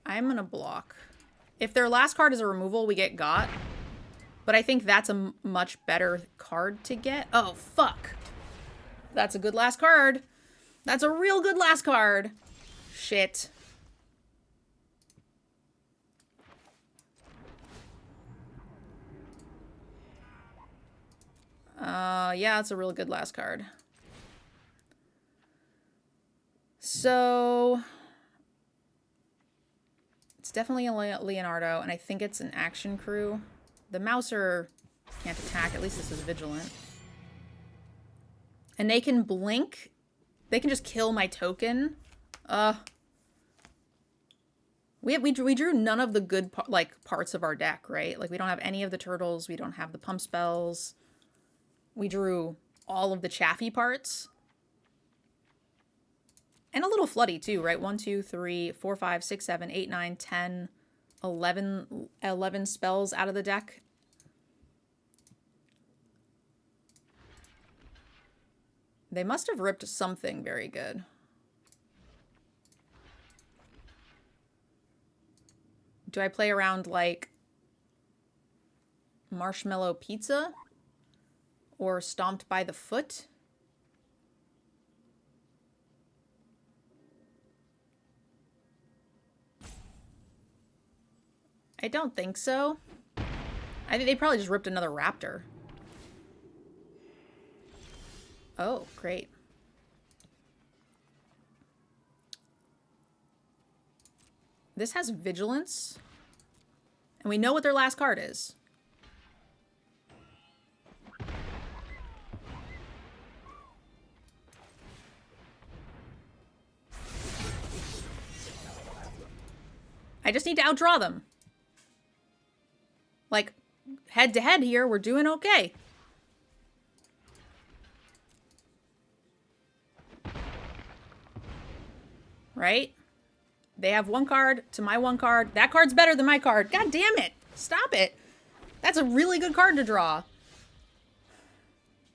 I'm gonna block. If their last card is a removal, we get got. But I think that's a much better card to get. Oh, fuck. That's a good last card. That's a real good last card. Shit. Yeah, it's a real good last card. So it's definitely a Leonardo, and I think it's an action crew. The Mouser can't attack. At least this is vigilant. And they can blink. They can just kill my token. We drew none of the good parts of our deck, right? Like we don't have any of the turtles. We don't have the pump spells. We drew all of the chaffy parts. And a little floody too, right? 1, 2, 3, 4, 5, 6, 7, 8, 9, 10, 11 spells out of the deck. They must have ripped something very good. Do I play around like Marshmallow Pizza or Stomped by the Foot? I don't think so. I think they probably just ripped another raptor. Oh, great. This has vigilance. And we know what their last card is. I just need to outdraw them. Like, head to head here, we're doing okay. Right? They have one card to my one card. That card's better than my card. God damn it. Stop it. That's a really good card to draw.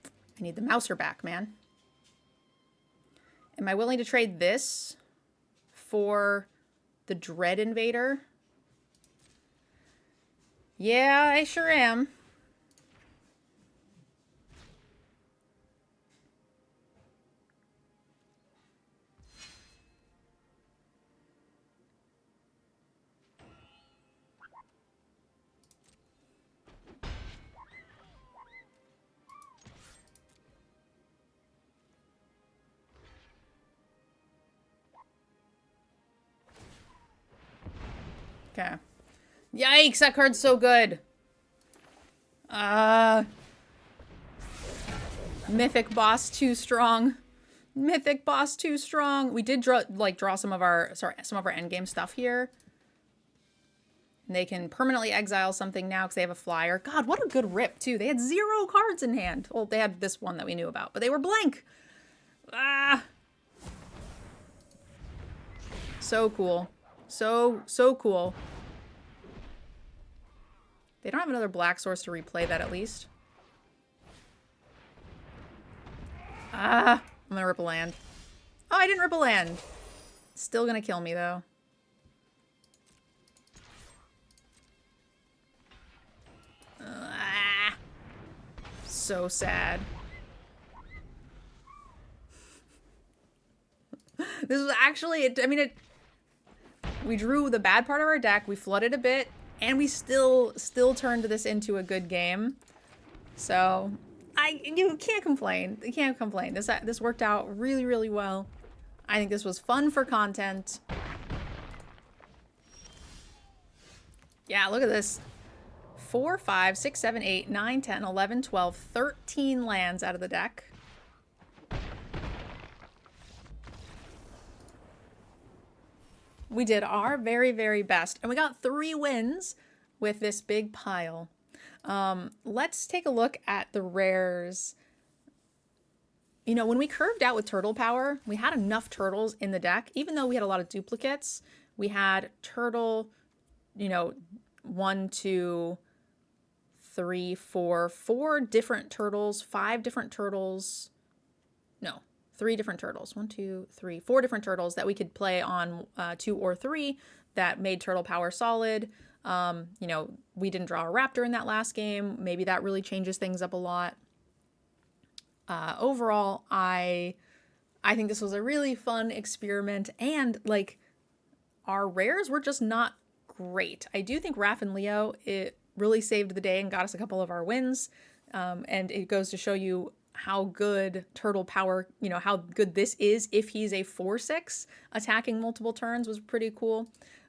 I need the Mouser back, man. Am I willing to trade this for the Dread Invader? Yeah, I sure am. Okay. Yikes, that card's so good. Mythic boss too strong. Mythic boss too strong. We did draw some of our endgame stuff here. And they can permanently exile something now because they have a flyer. God, what a good rip too. They had 0 cards in hand. Well, they had this one that we knew about, but they were blank. So cool. So cool. They don't have another black source to replay that at least. I'm gonna rip a land. Oh, I didn't rip a land. Still gonna kill me though. So sad. This was actually, we drew the bad part of our deck, we flooded a bit, and we still turned this into a good game. So, you can't complain. You can't complain. This worked out really, really well. I think this was fun for content. Yeah, look at this. 4, 5, 6, 7, 8, 9, 10, 11, 12, 13 lands out of the deck. We did our very, very best. And we got 3 wins with this big pile. Let's take a look at the rares. You know, when we curved out with turtle power, we had enough turtles in the deck. Even though we had a lot of duplicates, we had turtle, you know, 1, 2, 3, 4, 4 different turtles, 5 different turtles. No, 3 different turtles. 1, 2, 3, 4 different turtles that we could play on 2 or 3 that made turtle power solid. You know, we didn't draw a raptor in that last game. Maybe that really changes things up a lot. Overall, I think this was a really fun experiment, and like our rares were just not great. I do think Raph and Leo, it really saved the day and got us a couple of our wins. And it goes to show you how good turtle power, you know, how good this is if he's a 4/6 attacking multiple turns was pretty cool.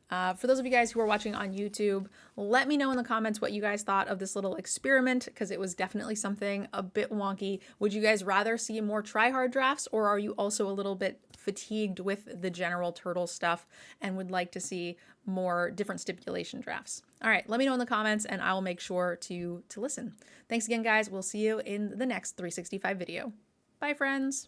For those of you guys who are watching on YouTube, let me know in the comments what you guys thought of this little experiment, because it was definitely something a bit wonky. Would you guys rather see more try-hard drafts, or are you also a little bit fatigued with the general turtle stuff and would like to see more different stipulation drafts? All right, let me know in the comments and I will make sure to listen. Thanks again, guys. We'll see you in the next 365 video. Bye, friends.